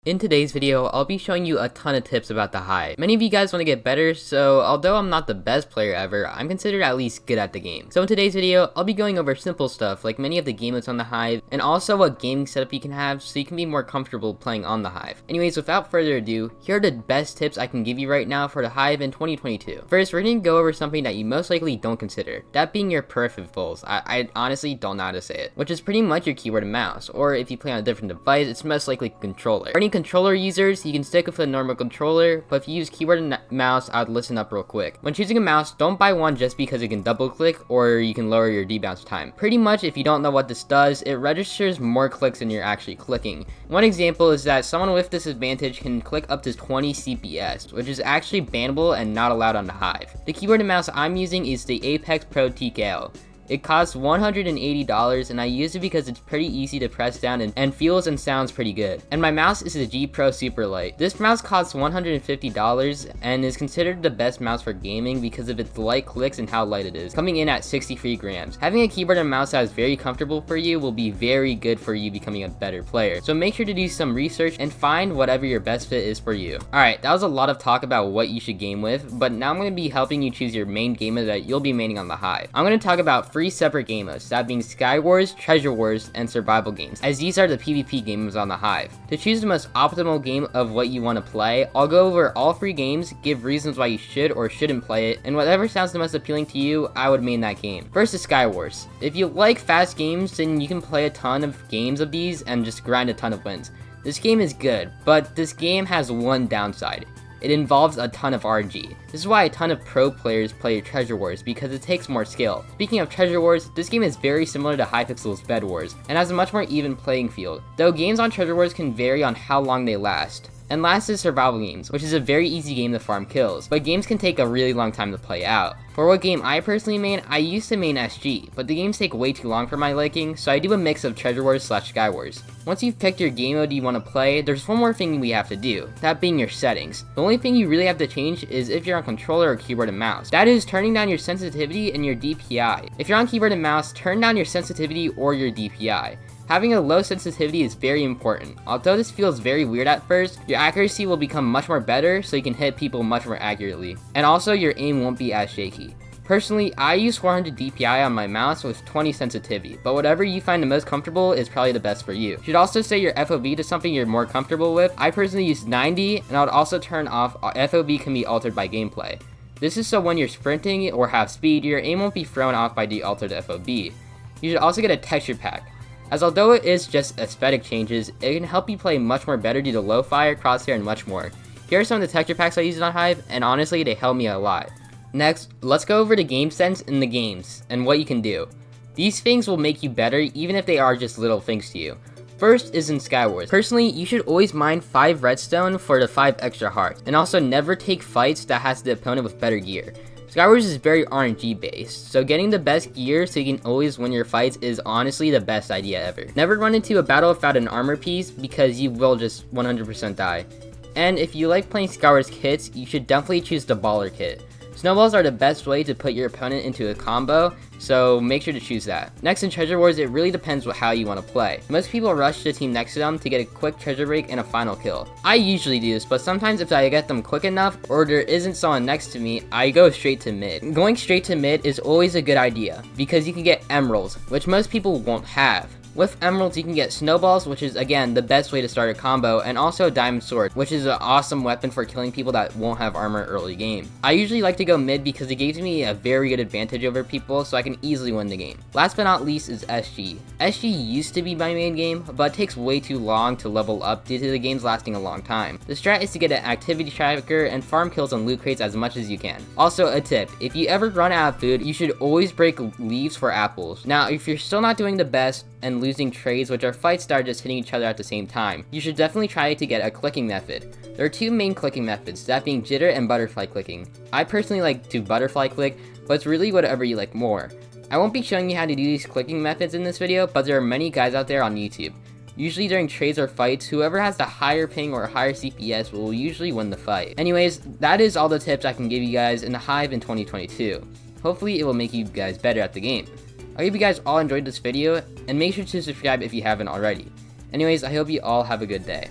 In today's video, I'll be showing you a ton of tips about the Hive. Many of you guys want to get better, so although I'm not the best player ever, I'm considered at least good at the game. So in today's video, I'll be going over simple stuff like many of the game modes on the Hive, and also what gaming setup you can have so you can be more comfortable playing on the Hive. Anyways, without further ado, here are the best tips I can give you right now for the Hive in 2022. First, we're going to go over something that you most likely don't consider, that being your peripherals. I honestly don't know how to say it, which is pretty much your keyboard and mouse, or if you play on a different device, it's most likely a controller. For any controller users, you can stick with a normal controller, but if you use keyboard and mouse, I would listen up real quick. When choosing a mouse, don't buy one just because it can double click or you can lower your debounce time. Pretty much, if you don't know what this does, it registers more clicks than you're actually clicking. One example is that someone with this advantage can click up to 20 CPS, which is actually bannable and not allowed on the Hive. The keyboard and mouse I'm using is the Apex Pro TKO. It costs $180 and I use it because it's pretty easy to press down and feels and sounds pretty good. And my mouse is the G Pro Super Light. This mouse costs $150 and is considered the best mouse for gaming because of its light clicks and how light it is, coming in at 63 grams. Having a keyboard and mouse that is very comfortable for you will be very good for you becoming a better player. So make sure to do some research and find whatever your best fit is for you. Alright, that was a lot of talk about what you should game with, but now I'm going to be helping you choose your main game mode that you'll be maining on the Hive. I'm going to talk about three separate game modes, that being Sky Wars, Treasure Wars, and Survival games, as these are the PvP game modes on the Hive. To choose the most optimal game of what you want to play, I'll go over all three games, give reasons why you should or shouldn't play it, and whatever sounds the most appealing to you, I would main that game. First is Sky Wars. If you like fast games, then you can play a ton of games of these and just grind a ton of wins. This game is good, but this game has one downside. It involves a ton of RNG. This is why a ton of pro players play Treasure Wars, because it takes more skill. Speaking of Treasure Wars, this game is very similar to Hypixel's Bed Wars, and has a much more even playing field, though games on Treasure Wars can vary on how long they last. And last is Survival games, which is a very easy game to farm kills, but games can take a really long time to play out. For what game I personally main, I used to main SG, but the games take way too long for my liking, so I do a mix of Treasure Wars / Sky Wars. Once you've picked your game mode you want to play, there's one more thing we have to do, that being your settings. The only thing you really have to change is if you're on controller or keyboard and mouse. That is turning down your sensitivity and your DPI. If you're on keyboard and mouse, turn down your sensitivity or your DPI. Having a low sensitivity is very important. Although this feels very weird at first, your accuracy will become much more better so you can hit people much more accurately. And also your aim won't be as shaky. Personally, I use 400 DPI on my mouse with 20 sensitivity, but whatever you find the most comfortable is probably the best for you. You should also set your FOV to something you're more comfortable with. I personally use 90, and I would also turn off FOV can be altered by gameplay. This is so when you're sprinting or have speed, your aim won't be thrown off by the altered FOV. You should also get a texture pack, as although it is just aesthetic changes, it can help you play much more better due to low fire, crosshair, and much more. Here are some of the texture packs I use on Hive, and honestly, they help me a lot. Next, let's go over the game sense in the games, and what you can do. These things will make you better even if they are just little things to you. First is in Sky Wars. Personally, you should always mine 5 redstone for the 5 extra hearts, and also never take fights that has the opponent with better gear. Sky Wars is very RNG based, so getting the best gear so you can always win your fights is honestly the best idea ever. Never run into a battle without an armor piece because you will just 100% die. And if you like playing Sky Wars kits, you should definitely choose the Baller kit. Snowballs are the best way to put your opponent into a combo, so make sure to choose that. Next in Treasure Wars, it really depends how you want to play. Most people rush to the team next to them to get a quick treasure break and a final kill. I usually do this, but sometimes if I get them quick enough or there isn't someone next to me, I go straight to mid. Going straight to mid is always a good idea because you can get emeralds, which most people won't have. With emeralds, you can get snowballs, which is again the best way to start a combo, and also a diamond sword, which is an awesome weapon for killing people that won't have armor early game. I usually like to go mid because it gives me a very good advantage over people, so I can easily win the game. Last but not least is SG. SG used to be my main game, but it takes way too long to level up due to the games lasting a long time. The strat is to get an activity tracker and farm kills on loot crates as much as you can. Also a tip, if you ever run out of food, you should always break leaves for apples. Now if you're still not doing the best, and losing trades, which are fights that are just hitting each other at the same time, you should definitely try to get a clicking method. There are 2 main clicking methods, that being jitter and butterfly clicking. I personally like to butterfly click, but it's really whatever you like more. I won't be showing you how to do these clicking methods in this video, but there are many guys out there on YouTube. Usually during trades or fights, whoever has the higher ping or higher CPS will usually win the fight. Anyways, that is all the tips I can give you guys in the Hive in 2022. Hopefully it will make you guys better at the game. I hope you guys all enjoyed this video, and make sure to subscribe if you haven't already. Anyways, I hope you all have a good day.